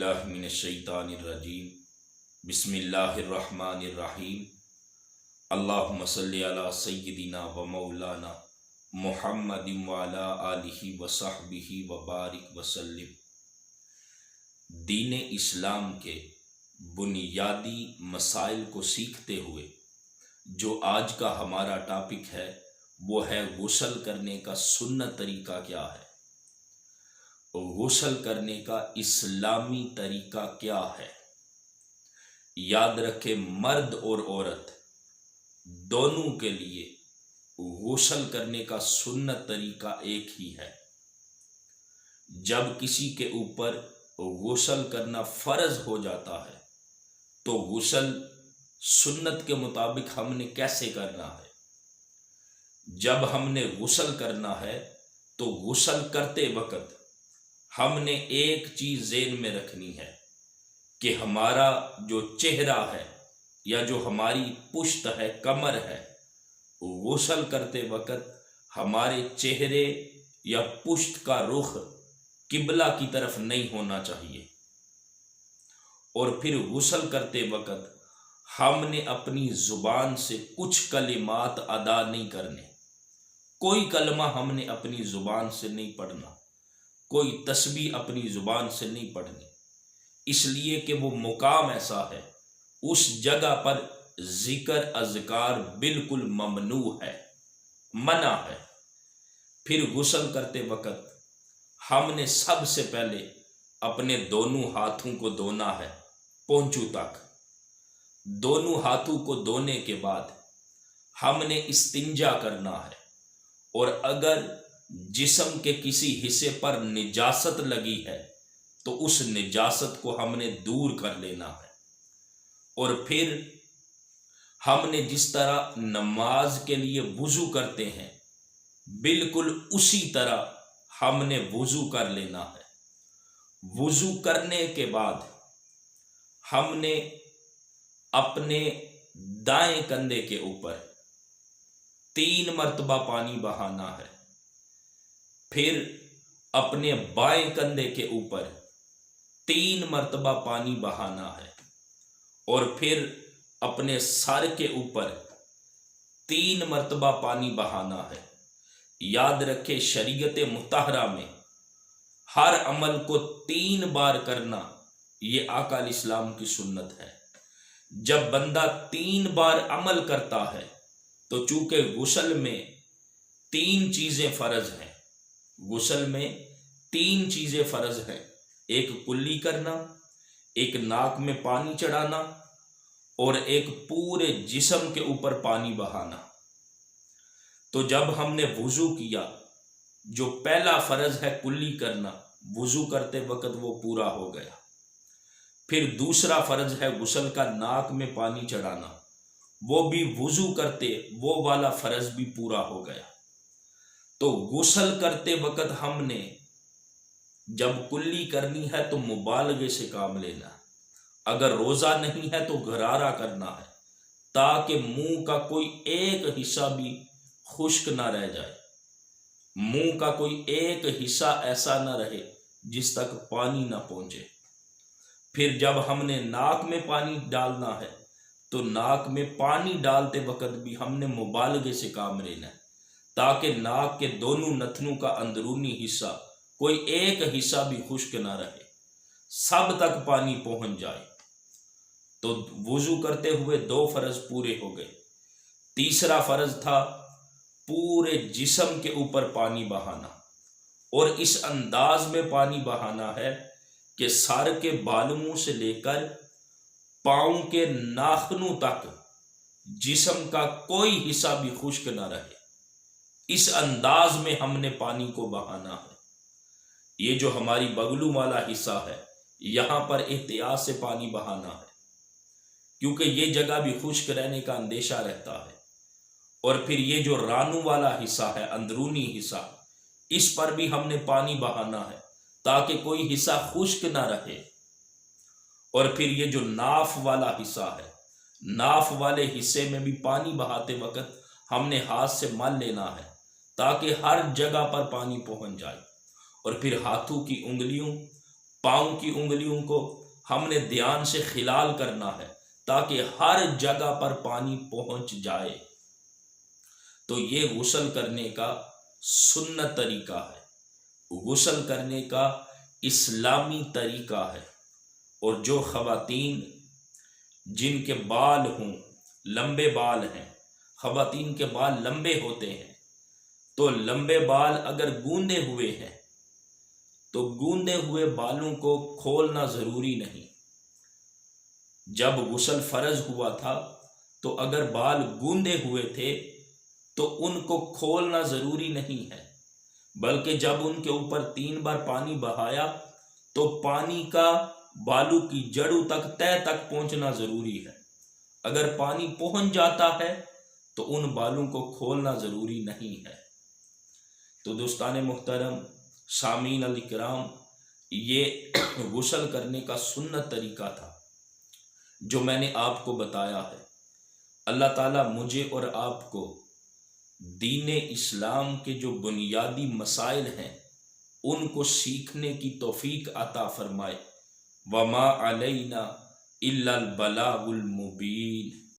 باللہ من الشیطان الرجیم بسم اللہ الرحمن الرحیم اللہم صلی علی سیدنا و مولانا محمد وعلی آلہ وصحبہ وبارک وسلم۔ دین اسلام کے بنیادی مسائل کو سیکھتے ہوئے جو آج کا ہمارا ٹاپک ہے وہ ہے غسل کرنے کا سنت طریقہ کیا ہے، غسل کرنے کا اسلامی طریقہ کیا ہے۔ یاد رکھے مرد اور عورت دونوں کے لیے غسل کرنے کا سنت طریقہ ایک ہی ہے۔ جب کسی کے اوپر غسل کرنا فرض ہو جاتا ہے تو غسل سنت کے مطابق ہم نے کیسے کرنا ہے۔ جب ہم نے غسل کرنا ہے تو غسل کرتے وقت ہم نے ایک چیز ذہن میں رکھنی ہے کہ ہمارا جو چہرہ ہے یا جو ہماری پشت ہے، کمر ہے، غسل کرتے وقت ہمارے چہرے یا پشت کا رخ قبلہ کی طرف نہیں ہونا چاہیے۔ اور پھر غسل کرتے وقت ہم نے اپنی زبان سے کچھ کلمات ادا نہیں کرنے، کوئی کلمہ ہم نے اپنی زبان سے نہیں پڑھنا، کوئی تسبیح اپنی زبان سے نہیں پڑھنی، اس لیے کہ وہ مقام ایسا ہے، اس جگہ پر ذکر اذکار بالکل ممنوع ہے، منع ہے۔ پھر غسل کرتے وقت ہم نے سب سے پہلے اپنے دونوں ہاتھوں کو دھونا ہے، پونچھوں تک۔ دونوں ہاتھوں کو دھونے کے بعد ہم نے استنجا کرنا ہے، اور اگر جسم کے کسی حصے پر نجاست لگی ہے تو اس نجاست کو ہم نے دور کر لینا ہے۔ اور پھر ہم نے جس طرح نماز کے لیے وضو کرتے ہیں بالکل اسی طرح ہم نے وضو کر لینا ہے۔ وضو کرنے کے بعد ہم نے اپنے دائیں کندھے کے اوپر 3 مرتبہ پانی بہانا ہے، پھر اپنے بائیں کندھے کے اوپر 3 مرتبہ پانی بہانا ہے، اور پھر اپنے سر کے اوپر 3 مرتبہ پانی بہانا ہے۔ یاد رکھے شریعت مطہرہ میں ہر عمل کو 3 بار کرنا یہ آقا علیہ السلام کی سنت ہے۔ جب بندہ 3 بار عمل کرتا ہے تو چونکہ غسل میں 3 چیزیں فرض ہیں، غسل میں 3 چیزیں فرض ہیں، ایک کلی کرنا، ایک ناک میں پانی چڑھانا، اور ایک پورے جسم کے اوپر پانی بہانا۔ تو جب ہم نے وضو کیا، جو پہلا فرض ہے کلی کرنا، وضو کرتے وقت وہ پورا ہو گیا۔ پھر دوسرا فرض ہے غسل کا ناک میں پانی چڑھانا، وہ بھی وضو کرتے وہ والا فرض بھی پورا ہو گیا۔ تو غسل کرتے وقت ہم نے جب کلی کرنی ہے تو مبالغے سے کام لینا ہے، اگر روزہ نہیں ہے تو غرارہ کرنا ہے، تاکہ منہ کا کوئی ایک حصہ بھی خشک نہ رہ جائے، منہ کا کوئی ایک حصہ ایسا نہ رہے جس تک پانی نہ پہنچے۔ پھر جب ہم نے ناک میں پانی ڈالنا ہے تو ناک میں پانی ڈالتے وقت بھی ہم نے مبالغے سے کام لینا ہے، تاکہ ناک کے دونوں نتنوں کا اندرونی حصہ کوئی ایک حصہ بھی خشک نہ رہے، سب تک پانی پہنچ جائے۔ تو وضو کرتے ہوئے 2 فرض پورے ہو گئے۔ تیسرا فرض تھا پورے جسم کے اوپر پانی بہانا، اور اس انداز میں پانی بہانا ہے کہ سر کے بالوں سے لے کر پاؤں کے ناخنوں تک جسم کا کوئی حصہ بھی خشک نہ رہے، اس انداز میں ہم نے پانی کو بہانا ہے۔ یہ جو ہماری بغلوں والا حصہ ہے یہاں پر احتیاط سے پانی بہانا ہے، کیونکہ یہ جگہ بھی خشک رہنے کا اندیشہ رہتا ہے۔ اور پھر یہ جو رانوں والا حصہ ہے، اندرونی حصہ، اس پر بھی ہم نے پانی بہانا ہے تاکہ کوئی حصہ خشک نہ رہے۔ اور پھر یہ جو ناف والا حصہ ہے، ناف والے حصے میں بھی پانی بہاتے وقت ہم نے ہاتھ سے مل لینا ہے تاکہ ہر جگہ پر پانی پہنچ جائے۔ اور پھر ہاتھوں کی انگلیوں پاؤں کی انگلیوں کو ہم نے دھیان سے خلال کرنا ہے تاکہ ہر جگہ پر پانی پہنچ جائے۔ تو یہ غسل کرنے کا سنت طریقہ ہے، غسل کرنے کا اسلامی طریقہ ہے۔ اور جو خواتین جن کے بال ہوں، لمبے بال ہیں، خواتین کے بال لمبے ہوتے ہیں، تو لمبے بال اگر گوندے ہوئے ہیں تو گوندے ہوئے بالوں کو کھولنا ضروری نہیں۔ جب غسل فرض ہوا تھا تو اگر بال گوندے ہوئے تھے تو ان کو کھولنا ضروری نہیں ہے، بلکہ جب ان کے اوپر 3 بار پانی بہایا تو پانی کا بالوں کی جڑوں تک، تہ تک پہنچنا ضروری ہے۔ اگر پانی پہنچ جاتا ہے تو ان بالوں کو کھولنا ضروری نہیں ہے۔ تو دوستان محترم، سامعین الکرام، یہ غسل کرنے کا سنت طریقہ تھا جو میں نے آپ کو بتایا ہے۔ اللہ تعالیٰ مجھے اور آپ کو دین اسلام کے جو بنیادی مسائل ہیں ان کو سیکھنے کی توفیق عطا فرمائے۔ وما علینا الا البلاغ المبین۔